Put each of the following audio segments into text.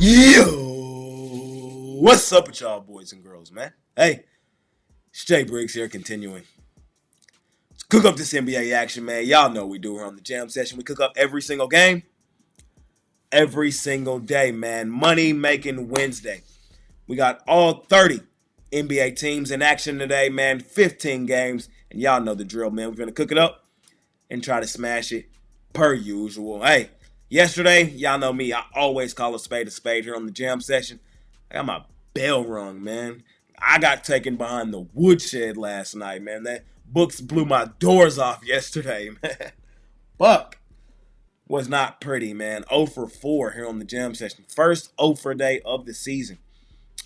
Yo, what's up with y'all boys and girls, man? Hey, it's Jay Briggs here, continuing. Let's cook up this NBA action, man. Y'all know we do here on the Jam Session. We cook up every single game, every single day, man. Money making Wednesday. We got all 30 NBA teams in action today, man. 15 games, and y'all know the drill, man. We're gonna cook it up and try to smash it per usual. Hey, yesterday, y'all know me. I always call a spade here on the Jam Session. I got my bell rung, man. I got taken behind the woodshed last night, man. That books blew my doors off yesterday, man. Buck was not pretty, man. 0 for 4 here on the Jam Session. First 0 for day of the season.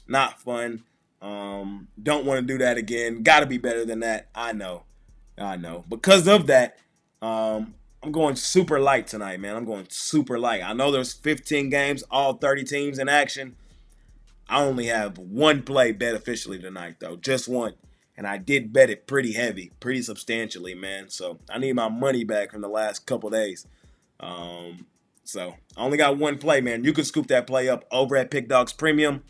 Not fun. Don't want to do that again. Got to be better than that. I know. Because of that, I'm going super light tonight, man. I'm going super light. I know there's 15 games, all 30 teams in action. I only have one play bet officially tonight, though. Just one. And I did bet it pretty heavy, pretty substantially, man. So I need my money back from the last couple days. So I only got one play, man. You can scoop that play up over at Pickdawgz Premium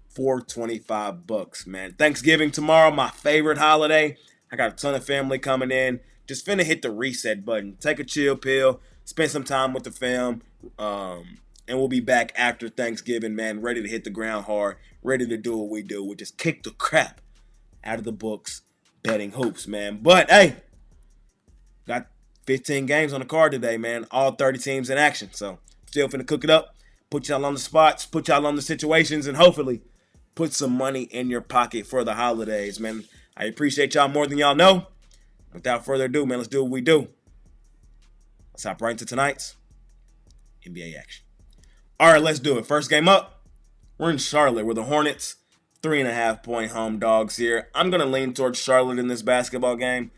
for $25, man. Thanksgiving tomorrow, my favorite holiday. I got a ton of family coming in. Just finna hit the reset button. Take a chill pill. Spend some time with the fam. And we'll be back after Thanksgiving, man. Ready to hit the ground hard. Ready to do what we do. We just kick the crap out of the books. Betting hoops, man. But, hey. Got 15 games on the card today, man. All 30 teams in action. So, still finna cook it up. Put y'all on the spots. Put y'all on the situations. And hopefully, put some money in your pocket for the holidays, man. I appreciate y'all more than y'all know. Without further ado, man, let's do what we do. Let's hop right into tonight's NBA action. All right, let's do it. First game up, we're in Charlotte. We're the Hornets, 3.5-point home dogs here. I'm going to lean towards Charlotte in this basketball game.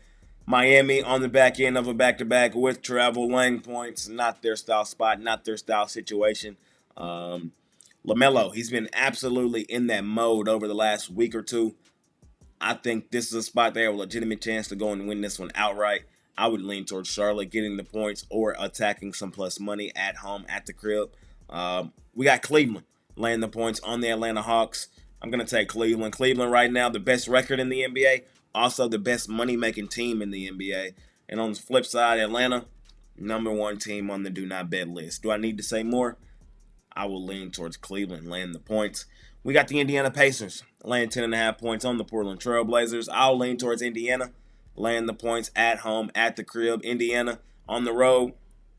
Miami on the back end of a back-to-back with travel, laying points. Not their style spot, not their style situation. LaMelo, he's been absolutely in that mode over the last week or two. I think this is a spot they have a legitimate chance to go and win this one outright. I would lean towards Charlotte getting the points or attacking some plus money at home at the crib. We got Cleveland laying the points on the Atlanta Hawks. I'm going to take Cleveland. Cleveland right now, the best record in the NBA. Also the best money-making team in the NBA. And on the flip side, Atlanta, number one team on the do not bet list. Do I need to say more? I will lean towards Cleveland laying the points. We got the Indiana Pacers laying 10.5 points on the Portland Trail Blazers. I'll lean towards Indiana laying the points at home at the crib. Indiana on the road,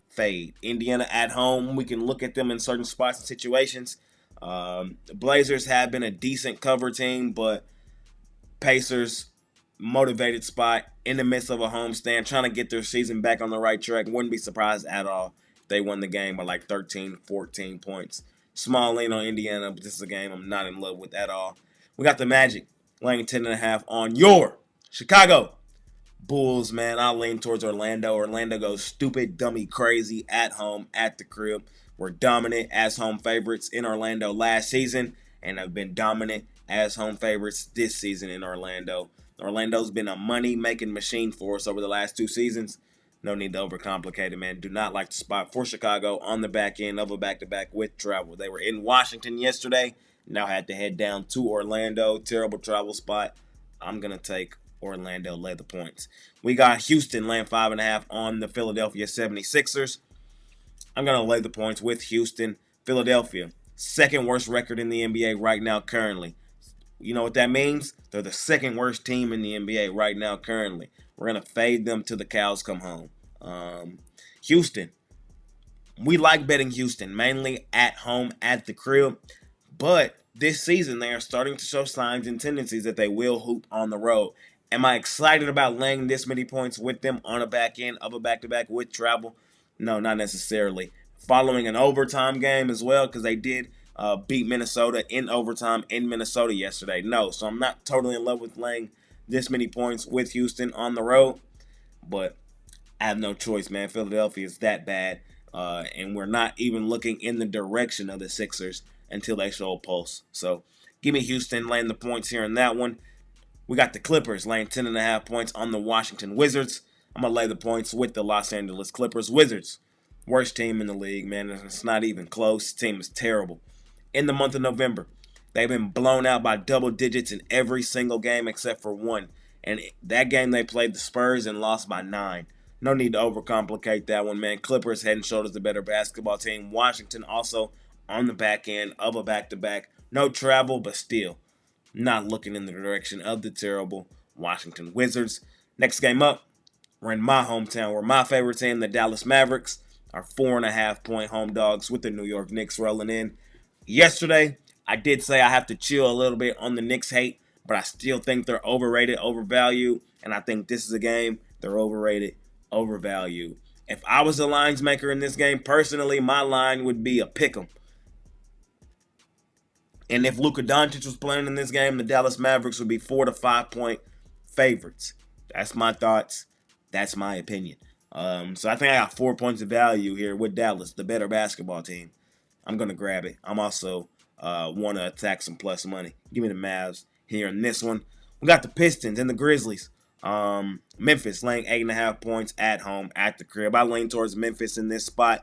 fade. Indiana at home, we can look at them in certain spots and situations. The Blazers have been a decent cover team, but Pacers, motivated spot in the midst of a homestand, trying to get their season back on the right track. Wouldn't be surprised at all if they won the game by like 13, 14 points. Small lean on Indiana, but this is a game I'm not in love with at all. We got the Magic laying 10.5 on your Chicago Bulls, man. I'll lean towards Orlando. Orlando goes stupid, dummy, crazy at home, at the crib. We're dominant as home favorites in Orlando last season and have been dominant as home favorites this season in Orlando. Orlando's been a money-making machine for us over the last 2 seasons. No need to overcomplicate it, man. Do not like the spot for Chicago on the back end of a back-to-back with travel. They were in Washington yesterday. Now had to head down to Orlando. Terrible travel spot. I'm going to take Orlando, lay the points. We got Houston laying 5.5 on the Philadelphia 76ers. I'm going to lay the points with Houston. Philadelphia, second worst record in the NBA right now currently. You know what that means? They're the second worst team in the NBA right now currently. We're going to fade them till the cows come home. Houston. We like betting Houston, mainly at home, at the crib. But this season, they are starting to show signs and tendencies that they will hoop on the road. Am I excited about laying this many points with them on a back end of a back-to-back with travel? No, not necessarily. Following an overtime game as well, because they did beat Minnesota in overtime in Minnesota yesterday. No, so I'm not totally in love with laying this many points with Houston on the road, but I have no choice, man. Philadelphia is that bad, and we're not even looking in the direction of the Sixers until they show a pulse. So give me Houston laying the points here in that one. We got the Clippers laying 10.5 points on the Washington Wizards. I'm going to lay the points with the Los Angeles Clippers. Wizards, worst team in the league, man. It's not even close. The team is terrible. in the month of November. They've been blown out by double digits in every single game except for one. And that game they played the Spurs and lost by 9. No need to overcomplicate that one, man. Clippers head and shoulders the better basketball team. Washington also on the back end of a back-to-back. No travel, but still not looking in the direction of the terrible Washington Wizards. Next game up, we're in my hometown where my favorite team, the Dallas Mavericks, are 4.5-point home dogs with the New York Knicks rolling in. Yesterday, I did say I have to chill a little bit on the Knicks hate, but I still think they're overrated, overvalued, and I think this is a game they're overrated, overvalued. If I was the lines maker in this game, personally, my line would be a pick 'em. And if Luka Doncic was playing in this game, the Dallas Mavericks would be 4 to 5-point favorites. That's my thoughts. That's my opinion. So I think I got 4 points of value here with Dallas, the better basketball team. I'm going to grab it. I'm also want to attack some plus money. Give me the Mavs here in this one. We got the Pistons and the Grizzlies. Memphis laying 8.5 points at home at the crib. I lean towards Memphis in this spot.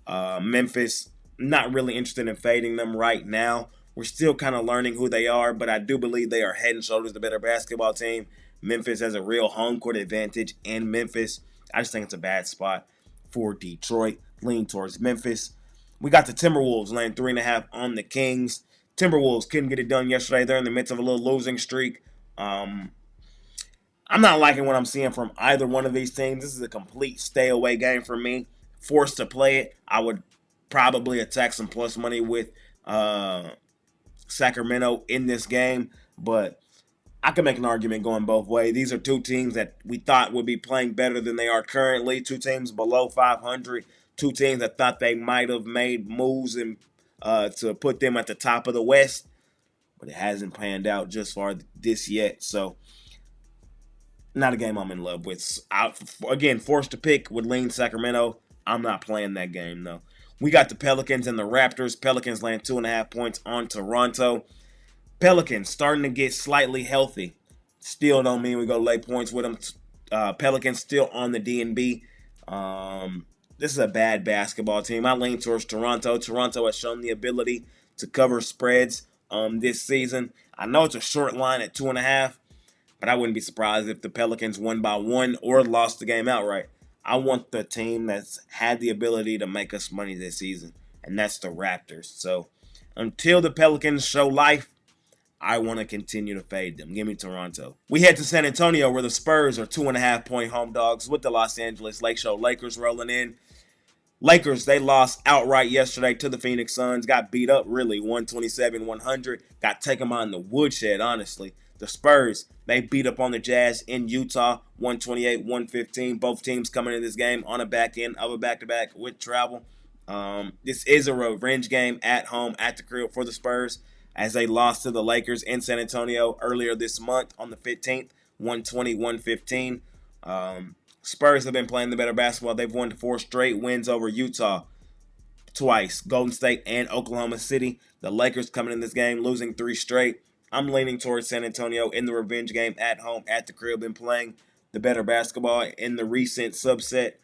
Memphis, not really interested in fading them right now. We're still kind of learning who they are, but I do believe they are head and shoulders the better basketball team. Memphis has a real home court advantage in Memphis. I just think it's a bad spot for Detroit. Lean towards Memphis. We got the Timberwolves laying 3.5 on the Kings. Timberwolves couldn't get it done yesterday. They're in the midst of a little losing streak. I'm not liking what I'm seeing from either one of these teams. This is a complete stay away game for me. Forced to play it, I would probably attack some plus money with Sacramento in this game, but I can make an argument going both ways. These are two teams that we thought would be playing better than they are currently. Two teams below 500. Two teams that thought they might have made moves and to put them at the top of the West, but it hasn't panned out just for this yet. So, not a game I'm in love with. Again, forced to pick would lean Sacramento. I'm not playing that game though. We got the Pelicans and the Raptors. Pelicans laying 2.5 points on Toronto. Pelicans starting to get slightly healthy. Still don't mean we go lay points with them. Pelicans still on the D&B. This is a bad basketball team. I lean towards Toronto. Toronto has shown the ability to cover spreads this season. I know it's a short line at 2.5, but I wouldn't be surprised if the Pelicans won by 1 or lost the game outright. I want the team that's had the ability to make us money this season, and that's the Raptors. So until the Pelicans show life, I want to continue to fade them. Give me Toronto. We head to San Antonio where the Spurs are 2.5-point home dogs with the Los Angeles Lakers rolling in. Lakers, they lost outright yesterday to the Phoenix Suns. Got beat up, really, 127-100. Got taken behind the woodshed, honestly. The Spurs, they beat up on the Jazz in Utah, 128-115. Both teams coming into this game on a back end of a back-to-back with travel. This is a revenge game at home at the crib for the Spurs as they lost to the Lakers in San Antonio earlier this month on the 15th, 120-115. Spurs have been playing the better basketball. They've won 4 straight wins over Utah twice, Golden State and Oklahoma City. The Lakers coming in this game losing 3 straight. I'm leaning towards San Antonio in the revenge game at home at the crib and playing the better basketball in the recent subset.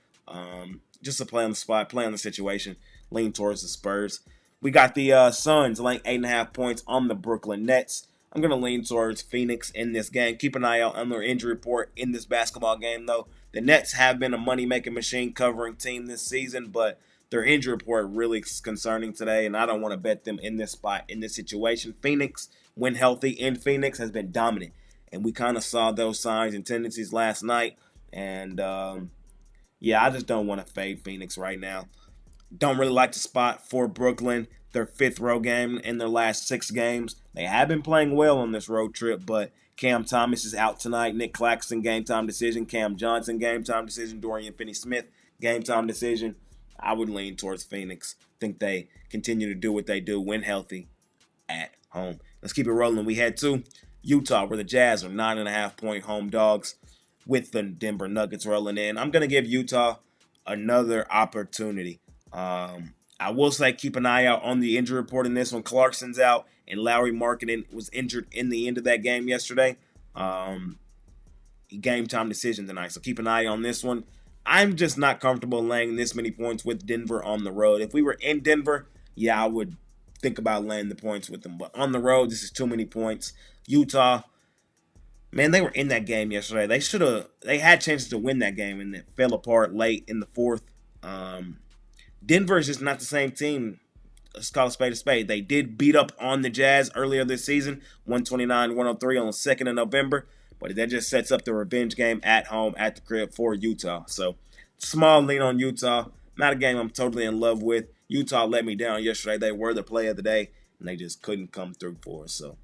Just to play on the spot, play on the situation, lean towards the Spurs. We got the Suns laying 8.5 points on the Brooklyn Nets. I'm going to lean towards Phoenix in this game. Keep an eye out on their injury report in this basketball game, though. The Nets have been a money-making machine covering team this season, but their injury report really is concerning today, and I don't want to bet them in this spot, in this situation. Phoenix, when healthy in Phoenix, has been dominant, and we kind of saw those signs and tendencies last night, and yeah, I just don't want to fade Phoenix right now. Don't really like the spot for Brooklyn. Their 5th road game in their last 6 games. They have been playing well on this road trip, but Cam Thomas is out tonight. Nick Claxton, game time decision. Cam Johnson, game time decision. Dorian Finney-Smith, game time decision. I would lean towards Phoenix. Think they continue to do what they do when healthy at home. Let's keep it rolling. We head to Utah, where the Jazz are 9.5-point home dogs with the Denver Nuggets rolling in. I'm going to give Utah another opportunity. I will say keep an eye out on the injury report in this one. Clarkson's out, and Lowry Markkanen was injured in the end of that game yesterday. Game time decision tonight, so keep an eye on this one. I'm just not comfortable laying this many points with Denver on the road. If we were in Denver, yeah, I would think about laying the points with them. But on the road, this is too many points. Utah, man, they were in that game yesterday. They had chances to win that game, and it fell apart late in the fourth. Denver is just not the same team. Let's call a spade a spade. They did beat up on the Jazz earlier this season, 129-103 on the 2nd of November. But that just sets up the revenge game at home at the crib for Utah. So, small lean on Utah. Not a game I'm totally in love with. Utah let me down yesterday. They were the play of the day, and they just couldn't come through for us. So,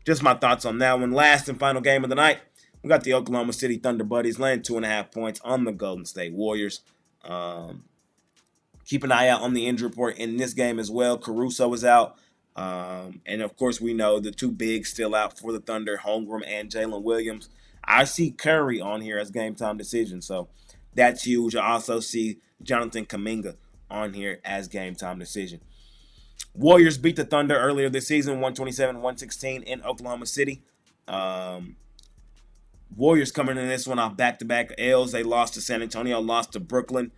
just my thoughts on that one. Last and final game of the night, we got the Oklahoma City Thunder Buddies laying 2.5 points on the Golden State Warriors. Keep an eye out on the injury report in this game as well. Caruso is out. And, of course, we know the two bigs still out for the Thunder, Holmgren and Jalen Williams. I see Curry on here as game-time decision, so that's huge. I also see Jonathan Kuminga on here as game-time decision. Warriors beat the Thunder earlier this season, 127-116 in Oklahoma City. Warriors coming in this one off back-to-back L's. They lost to San Antonio, lost to Brooklyn.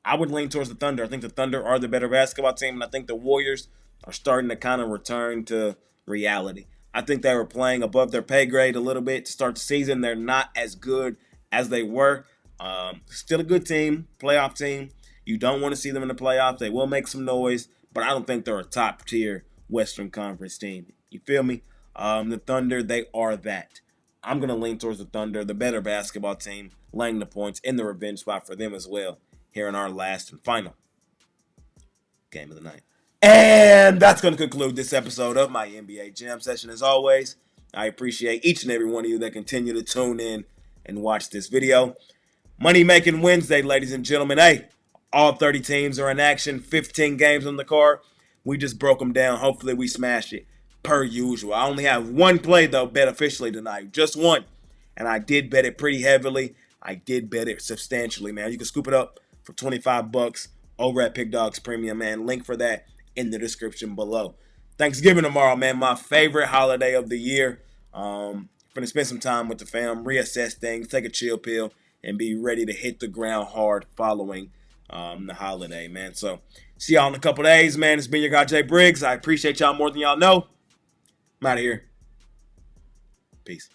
I would lean towards the Thunder. I think the Thunder are the better basketball team, and I think the Warriors are starting to kind of return to reality. I think they were playing above their pay grade a little bit to start the season. They're not as good as they were. Still a good team, playoff team. You don't want to see them in the playoffs. They will make some noise, but I don't think they're a top-tier Western Conference team. You feel me? The Thunder, they are that. I'm going to lean towards the Thunder, the better basketball team, laying the points in the revenge spot for them as well here in our last and final game of the night. And that's going to conclude this episode of my NBA Jam Session. As always, I appreciate each and every one of you that continue to tune in and watch this video. Money Making Wednesday, ladies and gentlemen. Hey, all 30 teams are in action, 15 games on the card. We just broke them down. Hopefully we smashed it per usual. I only have one play, though, bet officially tonight. Just one. And I did bet it pretty heavily. I did bet it substantially, man. You can scoop it up for $25 over at Pickdawgz Premium, man. Link for that in the description below. Thanksgiving tomorrow, man. My favorite holiday of the year. Gonna spend some time with the fam, reassess things, take a chill pill, and be ready to hit the ground hard following the holiday, man. So, see y'all in a couple days, man. It's been your guy, Jay Briggs. I appreciate y'all more than y'all know. I'm out of here. Peace.